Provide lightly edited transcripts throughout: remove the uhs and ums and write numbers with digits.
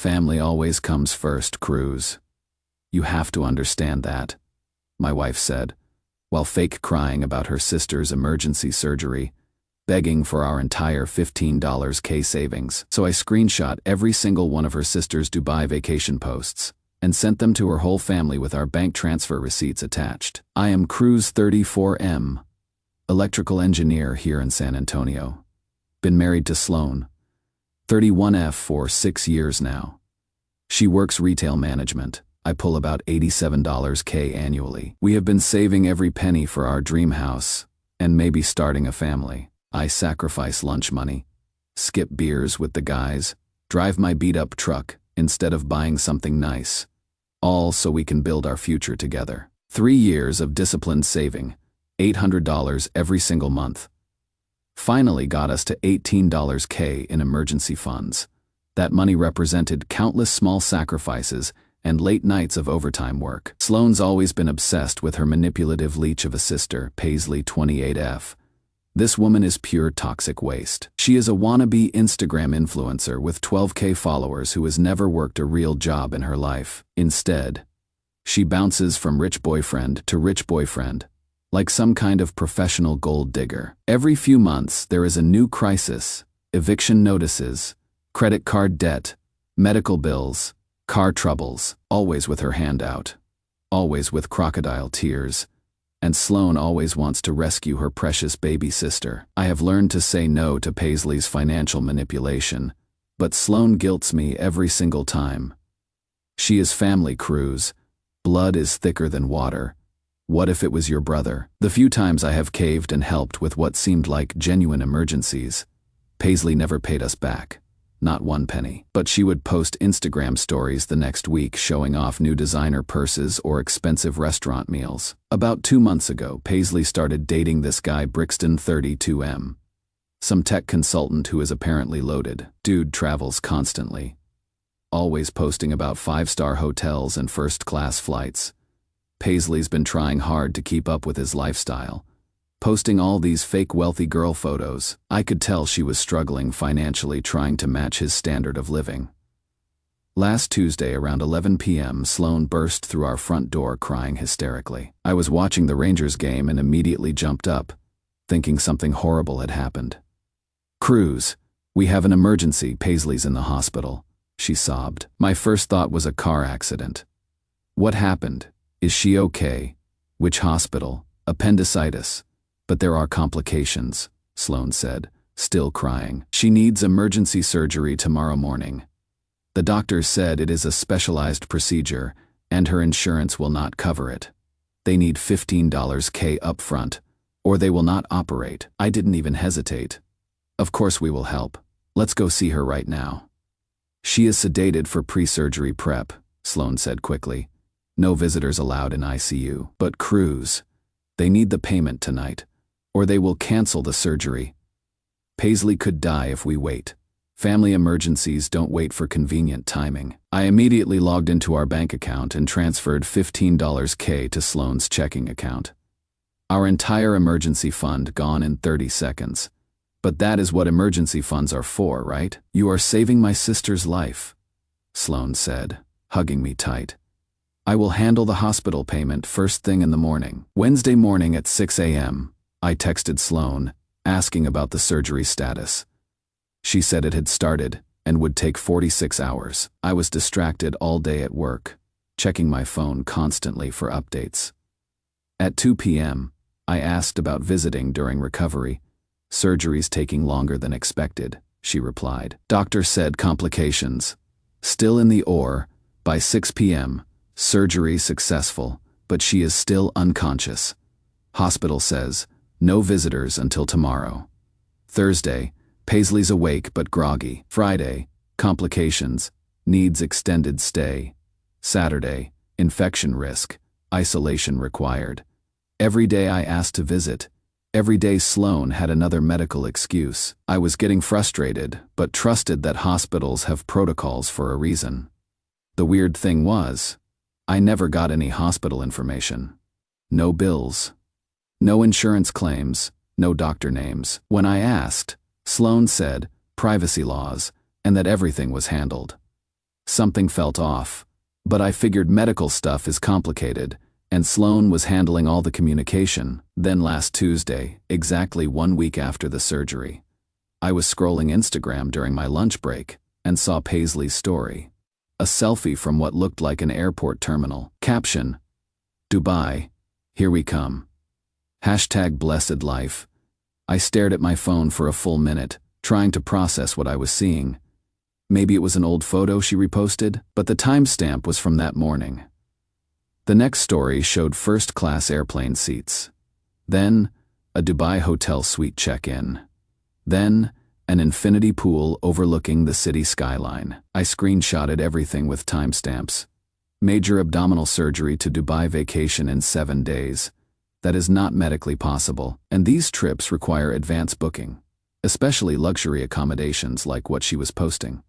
Family always comes first, Cruz. You have to understand that, my wife said, while fake crying about her sister's emergency surgery, begging for our entire $15K savings. So I screenshot every single one of her sister's Dubai vacation posts and sent them to her whole family with our bank transfer receipts attached. I am Cruz 34M, electrical engineer here in San Antonio. Been married to Sloan, 31F, for 6 years now. She works retail management. I pull about $87K annually. We have been saving every penny for our dream house and maybe starting a family. I sacrifice lunch money, skip beers with the guys, drive my beat-up truck instead of buying something nice, all so we can build our future together. 3 years of disciplined saving, $800 every single month, finally got us to $18K in emergency funds. That money represented countless small sacrifices and late nights of overtime work. Sloane's always been obsessed with her manipulative leech of a sister, Paisley 28F. This woman is pure toxic waste. She is a wannabe Instagram influencer with 12K followers who has never worked a real job in her life. Instead, she bounces from rich boyfriend to rich boyfriend, like some kind of professional gold digger. Every few months, there is a new crisis: eviction notices, credit card debt, medical bills, car troubles, always with her hand out, always with crocodile tears, and Sloane always wants to rescue her precious baby sister. I have learned to say no to Paisley's financial manipulation, but Sloane guilts me every single time. She is family, Cruz. Blood is thicker than water. What if it was your brother? The few times I have caved and helped with what seemed like genuine emergencies, Paisley never paid us back. Not one penny. But she would post Instagram stories the next week showing off new designer purses or expensive restaurant meals. About 2 months ago, Paisley started dating this guy Brixton 32M, some tech consultant who is apparently loaded. Dude travels constantly, always posting about 5-star hotels and first-class flights. Paisley's been trying hard to keep up with his lifestyle, posting all these fake wealthy girl photos. I could tell she was struggling financially trying to match his standard of living. Last Tuesday around 11 p.m., Sloane burst through our front door crying hysterically. I was watching the Rangers game and immediately jumped up, thinking something horrible had happened. "Cruz, we have an emergency. Paisley's in the hospital," she sobbed. My first thought was a car accident. What happened? Is she okay? Which hospital? Appendicitis. But there are complications, Sloane said, still crying. She needs emergency surgery tomorrow morning. The doctor said it is a specialized procedure, and her insurance will not cover it. They need $15K upfront, or they will not operate. I didn't even hesitate. Of course we will help. Let's go see her right now. She is sedated for pre-surgery prep, Sloane said quickly. No visitors allowed in ICU. But Cruz, they need the payment tonight, or they will cancel the surgery. Paisley could die if we wait. Family emergencies don't wait for convenient timing. I immediately logged into our bank account and transferred $15K to Sloane's checking account. Our entire emergency fund gone in 30 seconds. But that is what emergency funds are for, right? You are saving my sister's life, Sloane said, hugging me tight. I will handle the hospital payment first thing in the morning. Wednesday morning at 6 a.m., I texted Sloane, asking about the surgery status. She said it had started and would take 46 hours. I was distracted all day at work, checking my phone constantly for updates. At 2 p.m., I asked about visiting during recovery. Surgery's taking longer than expected, she replied. Doctor said complications. Still in the OR. By 6 p.m., surgery successful, but she is still unconscious. Hospital says, no visitors until tomorrow. Thursday, Paisley's awake but groggy. Friday, complications, needs extended stay. Saturday, infection risk, isolation required. Every day I asked to visit. Every day Sloane had another medical excuse. I was getting frustrated, but trusted that hospitals have protocols for a reason. The weird thing was, I never got any hospital information. No bills. No insurance claims, no doctor names. When I asked, Sloane said, privacy laws, and that everything was handled. Something felt off. But I figured medical stuff is complicated, and Sloan was handling all the communication. Then last Tuesday, exactly 1 week after the surgery, I was scrolling Instagram during my lunch break and saw Paisley's story. A selfie from what looked like an airport terminal. Caption: Dubai, here we come. #blessed life. I stared at my phone for a full minute, trying to process what I was seeing. Maybe it was an old photo she reposted, but the timestamp was from that morning. The next story showed first-class airplane seats. Then, a Dubai hotel suite check-in. Then, an infinity pool overlooking the city skyline. I screenshotted everything with timestamps. Major abdominal surgery to Dubai vacation in 7 days. That is not medically possible, and these trips require advance booking, especially luxury accommodations like what she was posting.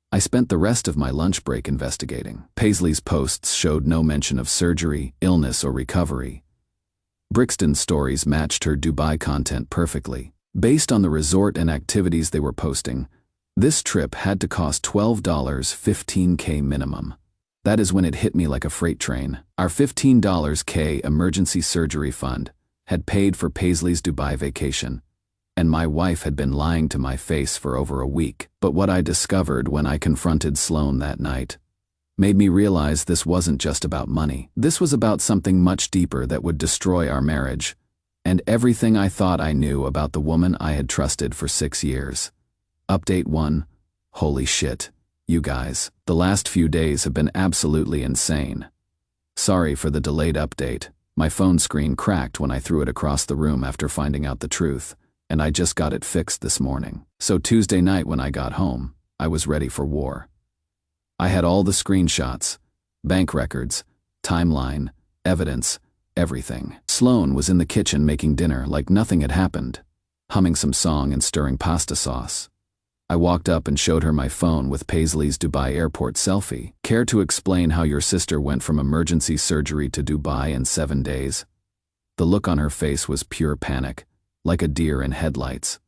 I spent the rest of my lunch break investigating. Paisley's posts showed no mention of surgery, illness, or recovery. Brixton's stories matched her Dubai content perfectly. Based on the resort and activities they were posting, this trip had to cost $12, $15K minimum. That is when it hit me like a freight train. Our $15K emergency surgery fund had paid for Paisley's Dubai vacation, and my wife had been lying to my face for over a week. But what I discovered when I confronted Sloan that night made me realize this wasn't just about money. This was about something much deeper that would destroy our marriage, and everything I thought I knew about the woman I had trusted for 6 years. Update 1. Holy shit, you guys. The last few days have been absolutely insane. Sorry for the delayed update. My phone screen cracked when I threw it across the room after finding out the truth, and I just got it fixed this morning. So Tuesday night when I got home, I was ready for war. I had all the screenshots, bank records, timeline, evidence, everything. Sloan was in the kitchen making dinner like nothing had happened, humming some song and stirring pasta sauce. I walked up and showed her my phone with Paisley's Dubai airport selfie. Care to explain how your sister went from emergency surgery to Dubai in 7 days? The look on her face was pure panic, like a deer in headlights.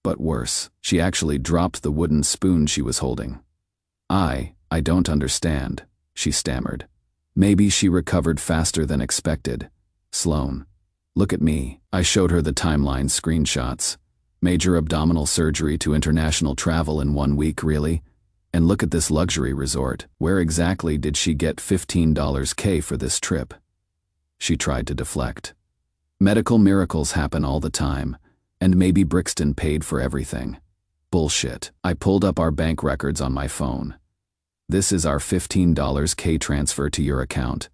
But worse, she actually dropped the wooden spoon she was holding. I don't understand, she stammered. Maybe she recovered faster than expected. Sloan, look at me. I showed her the timeline screenshots. Major abdominal surgery to international travel in 1 week, really? And look at this luxury resort. Where exactly did she get $15K for this trip? She tried to deflect. Medical miracles happen all the time, and maybe Brixton paid for everything. Bullshit. I pulled up our bank records on my phone. This is our $15K transfer to your account.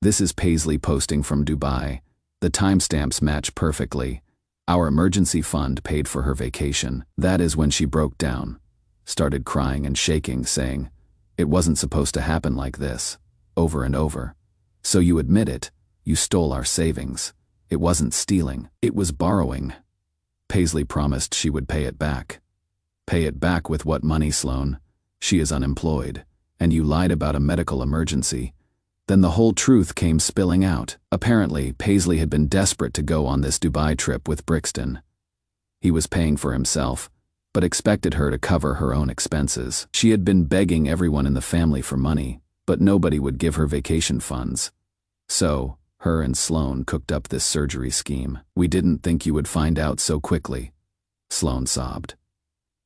This is Paisley posting from Dubai. The timestamps match perfectly. Our emergency fund paid for her vacation. That is when she broke down, started crying and shaking, saying, "It wasn't supposed to happen like this," over and over. "So you admit it, you stole our savings. It wasn't stealing, it was borrowing." Paisley promised she would pay it back. Pay it back with what money, Sloan? She is unemployed, and you lied about a medical emergency. Then the whole truth came spilling out. Apparently, Paisley had been desperate to go on this Dubai trip with Brixton. He was paying for himself, but expected her to cover her own expenses. She had been begging everyone in the family for money, but nobody would give her vacation funds. So, her and Sloan cooked up this surgery scheme. "We didn't think you would find out so quickly," Sloan sobbed.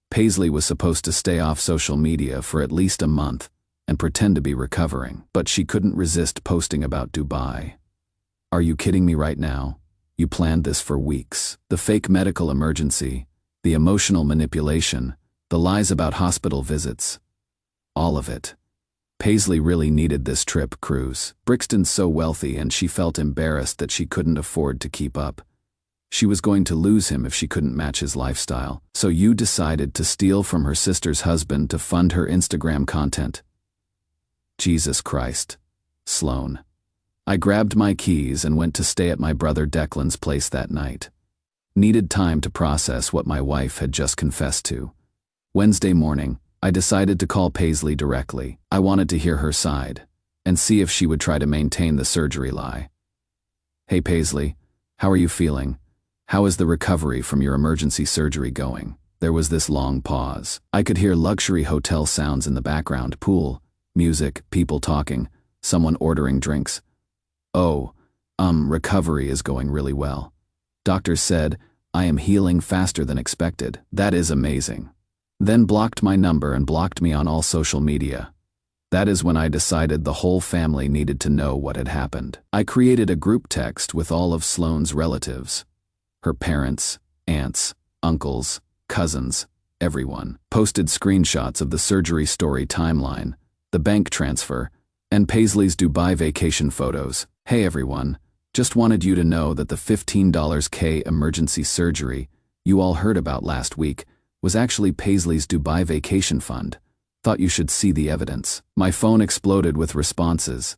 Paisley was supposed to stay off social media for at least a month and pretend to be recovering, but she couldn't resist posting about Dubai. "Are you kidding me right now? You planned this for weeks. The fake medical emergency, the emotional manipulation, the lies about hospital visits. All of it. Paisley really needed this trip, Cruz. Brixton's so wealthy and she felt embarrassed that she couldn't afford to keep up. She was going to lose him if she couldn't match his lifestyle. So you decided to steal from her sister's husband to fund her Instagram content." Jesus Christ. Sloan. I grabbed my keys and went to stay at my brother Declan's place that night. Needed time to process what my wife had just confessed to. Wednesday morning, I decided to call Paisley directly. I wanted to hear her side and see if she would try to maintain the surgery lie. "Hey Paisley, how are you feeling? How is the recovery from your emergency surgery going?" There was this long pause. I could hear luxury hotel sounds in the background, pool, music, people talking, someone ordering drinks. Oh, recovery is going really well. Doctors said, I am healing faster than expected. That is amazing. Then blocked my number and blocked me on all social media. That is when I decided the whole family needed to know what had happened. I created a group text with all of Sloane's relatives. Her parents, aunts, uncles, cousins, everyone. Posted screenshots of the surgery story timeline, the bank transfer, and Paisley's Dubai vacation photos. Hey everyone, just wanted you to know that the $15K emergency surgery you all heard about last week was actually Paisley's Dubai vacation fund. Thought you should see the evidence. My phone exploded with responses.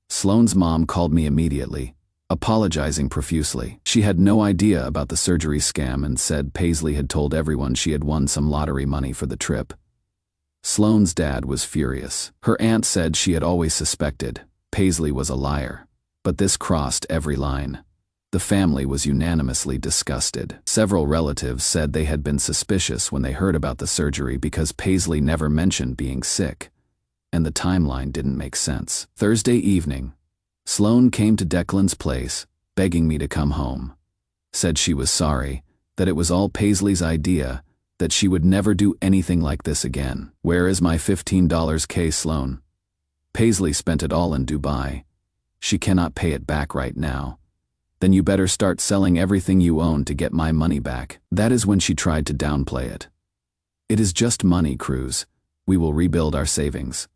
Sloane's mom called me immediately, apologizing profusely. She had no idea about the surgery scam and said Paisley had told everyone she had won some lottery money for the trip. Sloane's dad was furious. Her aunt said she had always suspected Paisley was a liar, but this crossed every line. The family was unanimously disgusted. Several relatives said they had been suspicious when they heard about the surgery because Paisley never mentioned being sick, and the timeline didn't make sense. Thursday evening, Sloane came to Declan's place, begging me to come home. Said she was sorry, that it was all Paisley's idea, that she would never do anything like this again. Where is my $15K, Sloane? Paisley spent it all in Dubai. She cannot pay it back right now. Then you better start selling everything you own to get my money back. That is when she tried to downplay it. It is just money, Cruz. We will rebuild our savings.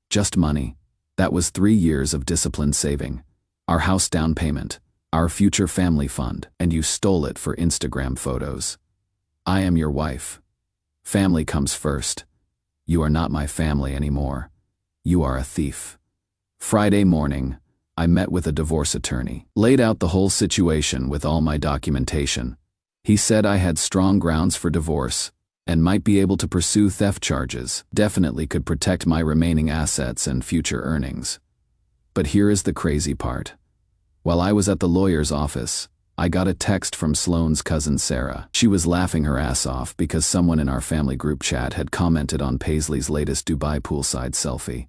Just money. That was 3 years of disciplined saving. Our house down payment. Our future family fund. And you stole it for Instagram photos. I am your wife. Family comes first. You are not my family anymore. You are a thief. Friday morning, I met with a divorce attorney, laid out the whole situation with all my documentation. He said I had strong grounds for divorce and might be able to pursue theft charges, definitely could protect my remaining assets and future earnings. But here is the crazy part. While I was at the lawyer's office, I got a text from Sloane's cousin Sarah. She was laughing her ass off because someone in our family group chat had commented on Paisley's latest Dubai poolside selfie.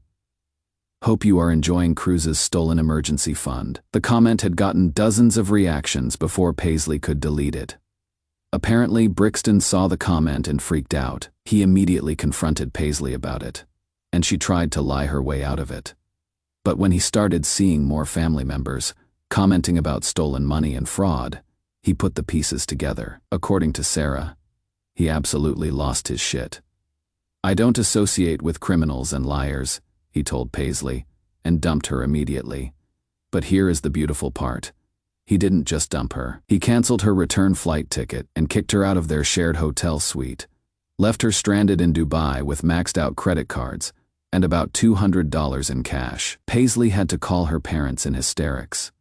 Hope you are enjoying Cruz's stolen emergency fund. The comment had gotten dozens of reactions before Paisley could delete it. Apparently, Brixton saw the comment and freaked out. He immediately confronted Paisley about it, and she tried to lie her way out of it. But when he started seeing more family members commenting about stolen money and fraud, he put the pieces together. According to Sarah, he absolutely lost his shit. I don't associate with criminals and liars, he told Paisley, and dumped her immediately. But here is the beautiful part. He didn't just dump her. He canceled her return flight ticket and kicked her out of their shared hotel suite, left her stranded in Dubai with maxed out credit cards and about $200 in cash. Paisley had to call her parents in hysterics,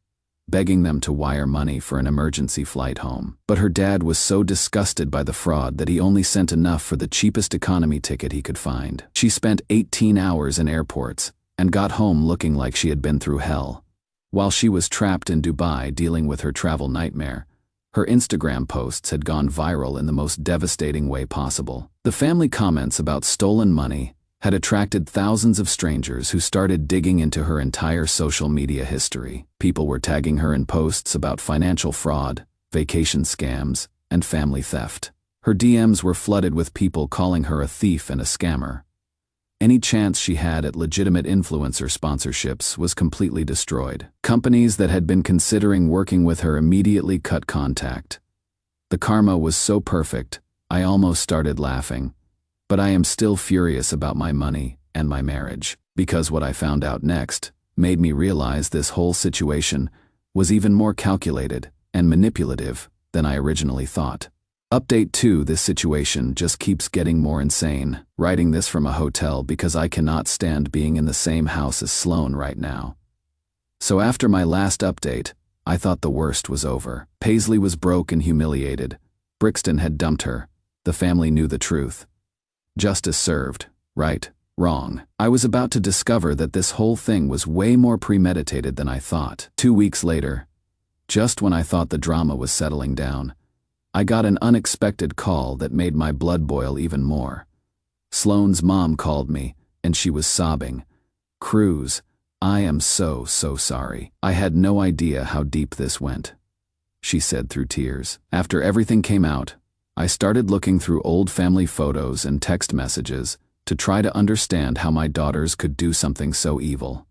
begging them to wire money for an emergency flight home. But her dad was so disgusted by the fraud that he only sent enough for the cheapest economy ticket he could find. She spent 18 hours in airports and got home looking like she had been through hell. While she was trapped in Dubai dealing with her travel nightmare, her Instagram posts had gone viral in the most devastating way possible. The family comments about stolen money had attracted thousands of strangers who started digging into her entire social media history. People were tagging her in posts about financial fraud, vacation scams, and family theft. Her DMs were flooded with people calling her a thief and a scammer. Any chance she had at legitimate influencer sponsorships was completely destroyed. Companies that had been considering working with her immediately cut contact. The karma was so perfect, I almost started laughing. But I am still furious about my money and my marriage, because what I found out next made me realize this whole situation was even more calculated and manipulative than I originally thought. Update 2: This situation just keeps getting more insane. Writing this from a hotel because I cannot stand being in the same house as Sloane right now. So after my last update, I thought the worst was over. Paisley was broke and humiliated. Brixton had dumped her. The family knew the truth. Justice served. Right, wrong. I was about to discover that this whole thing was way more premeditated than I thought. 2 weeks later, just when I thought the drama was settling down, I got an unexpected call that made my blood boil even more. Sloane's mom called me, and she was sobbing. "Cruz, I am so sorry. I had no idea how deep this went," she said through tears. After everything came out, I started looking through old family photos and text messages to try to understand how my daughters could do something so evil.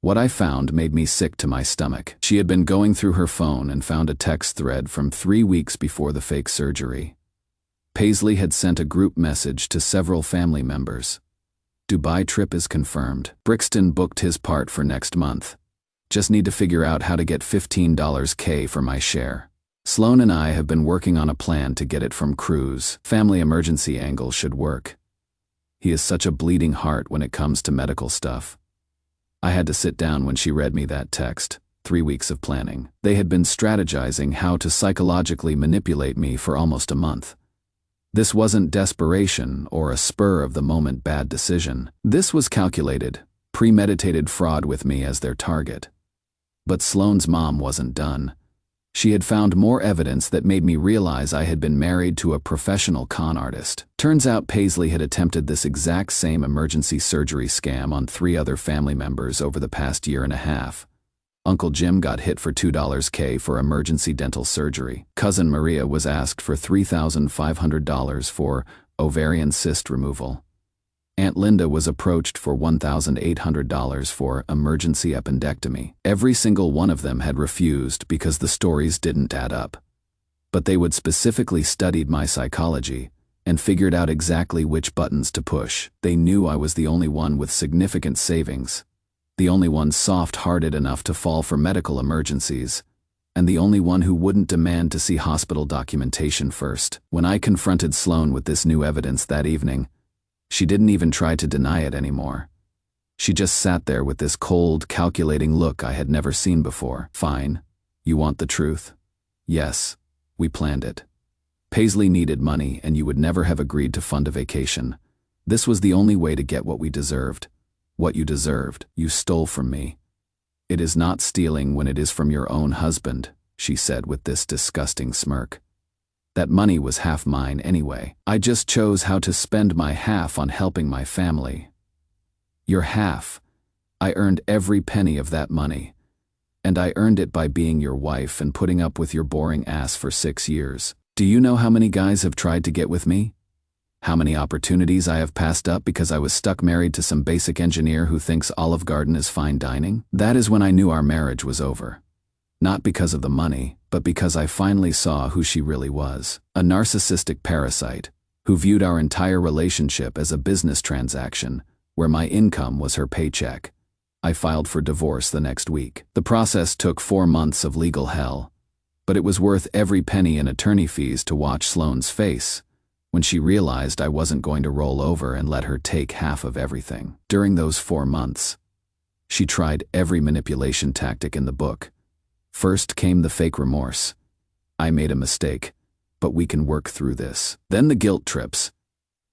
What I found made me sick to my stomach. She had been going through her phone and found a text thread from 3 weeks before the fake surgery. Paisley had sent a group message to several family members. "Dubai trip is confirmed. Brixton booked his part for next month. Just need to figure out how to get $15K for my share. Sloane and I have been working on a plan to get it from Cruz. Family emergency angle should work. He is such a bleeding heart when it comes to medical stuff." I had to sit down when she read me that text. 3 weeks of planning. They had been strategizing how to psychologically manipulate me for almost a month. This wasn't desperation or a spur-of-the-moment bad decision. This was calculated, premeditated fraud with me as their target. But Sloane's mom wasn't done. She had found more evidence that made me realize I had been married to a professional con artist. Turns out Paisley had attempted this exact same emergency surgery scam on 3 other family members over the past year and a half. Uncle Jim got hit for $2K for emergency dental surgery. Cousin Maria was asked for $3,500 for ovarian cyst removal. Aunt Linda was approached for $1,800 for emergency appendectomy. Every single one of them had refused because the stories didn't add up. But they would specifically studied my psychology and figured out exactly which buttons to push. They knew I was the only one with significant savings, the only one soft-hearted enough to fall for medical emergencies, and the only one who wouldn't demand to see hospital documentation first. When I confronted Sloane with this new evidence that evening, she didn't even try to deny it anymore. She just sat there with this cold, calculating look I had never seen before. "Fine. You want the truth?" "Yes. We planned it. Paisley needed money, and you would never have agreed to fund a vacation. This was the only way to get what we deserved. What you deserved, you stole from me. It is not stealing when it is from your own husband," she said with this disgusting smirk. "That money was half mine anyway. I just chose how to spend my half on helping my family." "Your half. I earned every penny of that money. And I earned it by being your wife and putting up with your boring ass for 6 years. Do you know how many guys have tried to get with me? How many opportunities I have passed up because I was stuck married to some basic engineer who thinks Olive Garden is fine dining? That is when I knew our marriage was over. Not because of the money, but because I finally saw who she really was. A narcissistic parasite who viewed our entire relationship as a business transaction where my income was her paycheck. I filed for divorce the next week. The process took 4 months of legal hell, but it was worth every penny in attorney fees to watch Sloane's face when she realized I wasn't going to roll over and let her take half of everything. During those 4 months, she tried every manipulation tactic in the book. First came the fake remorse. "I made a mistake, but we can work through this." Then the guilt trips.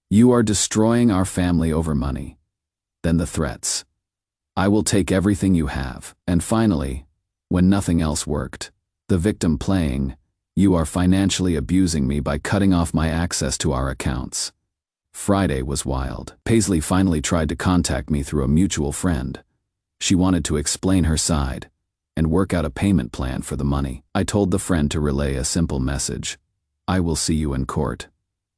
"You are destroying our family over money." Then the threats. "I will take everything you have." And finally, when nothing else worked, the victim playing, "You are financially abusing me by cutting off my access to our accounts." Friday was wild. Paisley finally tried to contact me through a mutual friend. She wanted to explain her side and work out a payment plan for the money. I told the friend to relay a simple message: "I will see you in court."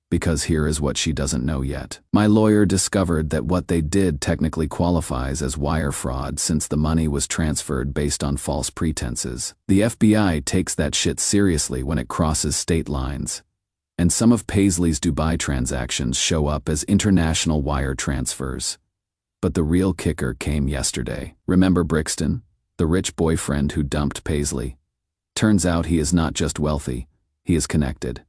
Because here is what she doesn't know yet. My lawyer discovered that what they did technically qualifies as wire fraud since the money was transferred based on false pretenses. The FBI takes that shit seriously when it crosses state lines. And some of Paisley's Dubai transactions show up as international wire transfers. But the real kicker came yesterday. Remember Brixton, the rich boyfriend who dumped Paisley? Turns out he is not just wealthy, he is connected.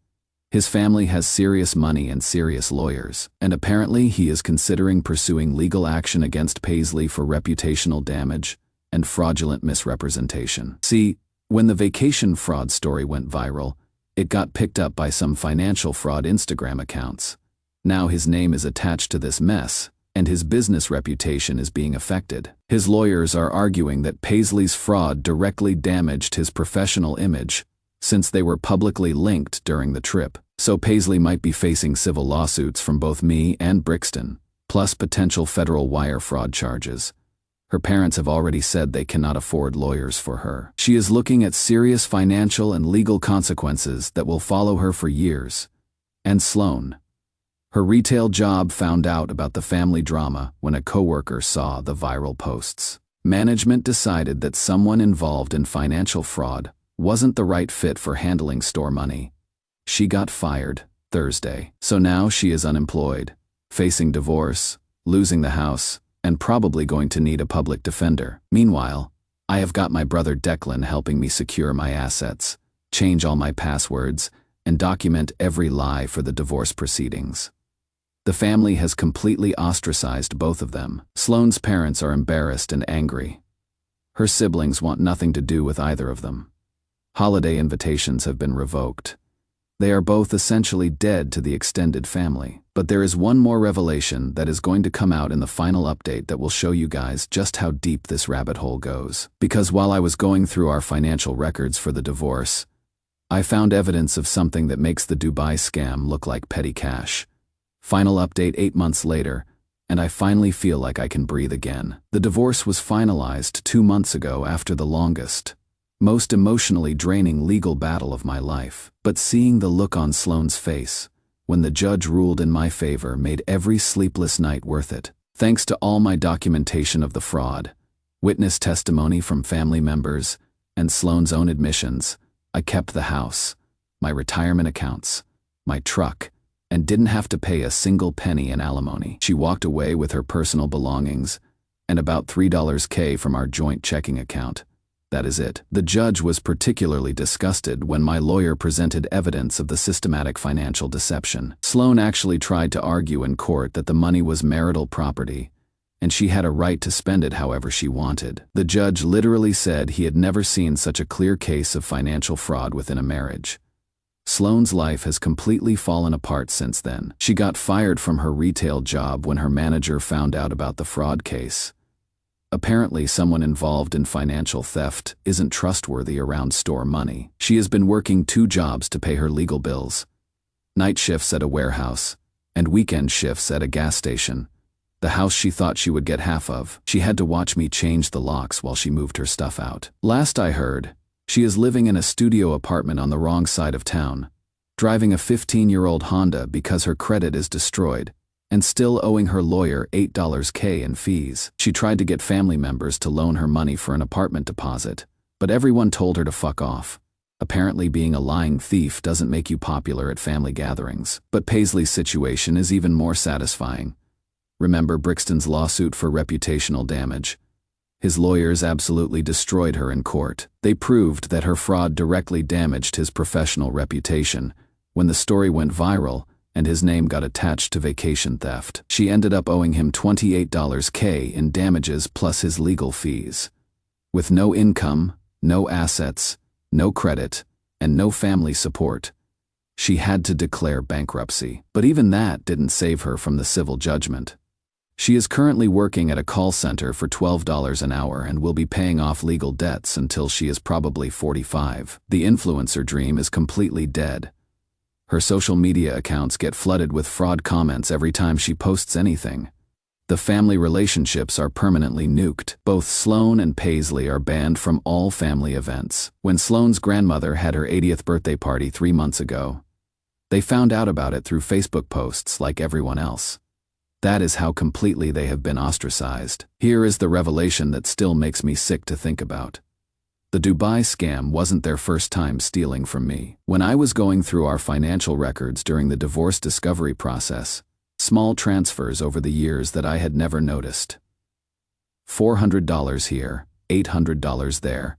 His family has serious money and serious lawyers, and apparently he is considering pursuing legal action against Paisley for reputational damage and fraudulent misrepresentation. See, when the vacation fraud story went viral, it got picked up by some financial fraud Instagram accounts. Now his name is attached to this mess, and his business reputation is being affected. His lawyers are arguing that Paisley's fraud directly damaged his professional image, since they were publicly linked during the trip. So Paisley might be facing civil lawsuits from both me and Brixton, plus potential federal wire fraud charges. Her parents have already said they cannot afford lawyers for her. She is looking at serious financial and legal consequences that will follow her for years. And Sloan. Her retail job found out about the family drama when a coworker saw the viral posts. Management decided that someone involved in financial fraud wasn't the right fit for handling store money. She got fired Thursday. So now she is unemployed, facing divorce, losing the house, and probably going to need a public defender. Meanwhile, I have got my brother Declan helping me secure my assets, change all my passwords, and document every lie for the divorce proceedings. The family has completely ostracized both of them. Sloane's parents are embarrassed and angry. Her siblings want nothing to do with either of them. Holiday invitations have been revoked. They are both essentially dead to the extended family. But there is one more revelation that is going to come out in the final update that will show you guys just how deep this rabbit hole goes. Because while I was going through our financial records for the divorce, I found evidence of something that makes the Dubai scam look like petty cash. Final update 8 months later, and I finally feel like I can breathe again. The divorce was finalized 2 months ago after the longest, most emotionally draining legal battle of my life. But seeing the look on Sloane's face when the judge ruled in my favor made every sleepless night worth it. Thanks to all my documentation of the fraud, witness testimony from family members, and Sloane's own admissions, I kept the house, my retirement accounts, my truck, and didn't have to pay a single penny in alimony. She walked away with her personal belongings and about $3K from our joint checking account. That is it. The judge was particularly disgusted when my lawyer presented evidence of the systematic financial deception. Sloane actually tried to argue in court that the money was marital property, and she had a right to spend it however she wanted. The judge literally said he had never seen such a clear case of financial fraud within a marriage. Sloane's life has completely fallen apart since then. She got fired from her retail job when her manager found out about the fraud case. Apparently, someone involved in financial theft isn't trustworthy around store money. She has been working 2 jobs to pay her legal bills. Night shifts at a warehouse, and weekend shifts at a gas station. The house she thought she would get half of. She had to watch me change the locks while she moved her stuff out. Last I heard, she is living in a studio apartment on the wrong side of town, driving a 15-year-old Honda because her credit is destroyed, and still owing her lawyer $8K in fees. She tried to get family members to loan her money for an apartment deposit, but everyone told her to fuck off. Apparently being a lying thief doesn't make you popular at family gatherings. But Paisley's situation is even more satisfying. Remember Brixton's lawsuit for reputational damage? His lawyers absolutely destroyed her in court. They proved that her fraud directly damaged his professional reputation. When the story went viral, and his name got attached to vacation theft, she ended up owing him $28K in damages plus his legal fees. With no income, no assets, no credit, and no family support, she had to declare bankruptcy. But even that didn't save her from the civil judgment. She is currently working at a call center for $12 an hour and will be paying off legal debts until she is probably 45. The influencer dream is completely dead. Her social media accounts get flooded with fraud comments every time she posts anything. The family relationships are permanently nuked. Both Sloane and Paisley are banned from all family events. When Sloane's grandmother had her 80th birthday party 3 months ago, they found out about it through Facebook posts like everyone else. That is how completely they have been ostracized. Here is the revelation that still makes me sick to think about. The Dubai scam wasn't their first time stealing from me. When I was going through our financial records during the divorce discovery process, small transfers over the years that I had never noticed. $400 here, $800 there,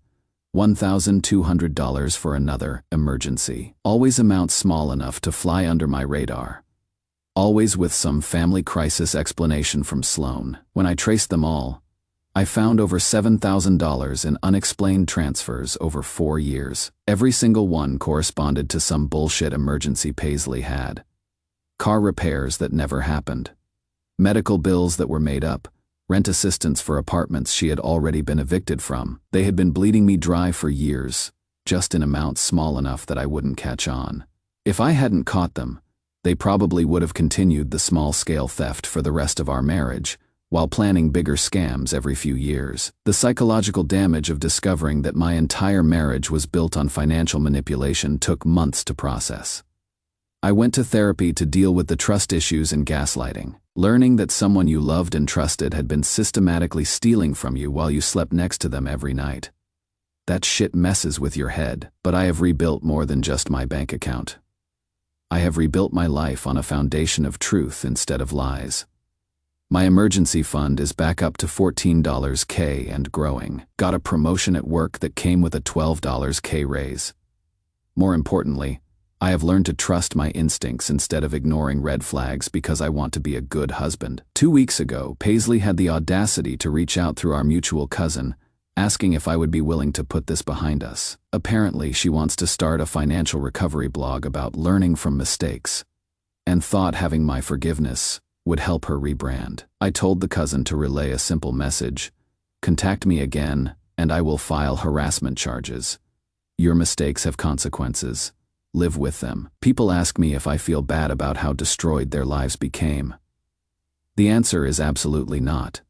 $1,200 for another emergency. Always amounts small enough to fly under my radar. Always with some family crisis explanation from Sloane. When I traced them all, I found over $7,000 in unexplained transfers over 4 years. Every single one corresponded to some bullshit emergency Paisley had. Car repairs that never happened. Medical bills that were made up. Rent assistance for apartments she had already been evicted from. They had been bleeding me dry for years, just in amounts small enough that I wouldn't catch on. If I hadn't caught them, they probably would have continued the small-scale theft for the rest of our marriage, while planning bigger scams every few years. The psychological damage of discovering that my entire marriage was built on financial manipulation took months to process. I went to therapy to deal with the trust issues and gaslighting. Learning that someone you loved and trusted had been systematically stealing from you while you slept next to them every night. That shit messes with your head, but I have rebuilt more than just my bank account. I have rebuilt my life on a foundation of truth instead of lies. My emergency fund is back up to $14K and growing. Got a promotion at work that came with a $12K raise. More importantly, I have learned to trust my instincts instead of ignoring red flags because I want to be a good husband. 2 weeks ago, Paisley had the audacity to reach out through our mutual cousin, asking if I would be willing to put this behind us. Apparently, she wants to start a financial recovery blog about learning from mistakes, and thought having my forgiveness would help her rebrand. I told the cousin to relay a simple message: contact me again, and I will file harassment charges. Your mistakes have consequences. Live with them. People ask me if I feel bad about how destroyed their lives became. The answer is absolutely not.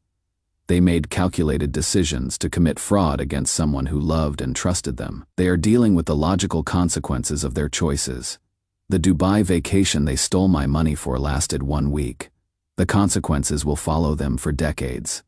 They made calculated decisions to commit fraud against someone who loved and trusted them. They are dealing with the logical consequences of their choices. The Dubai vacation they stole my money for lasted 1 week. The consequences will follow them for decades.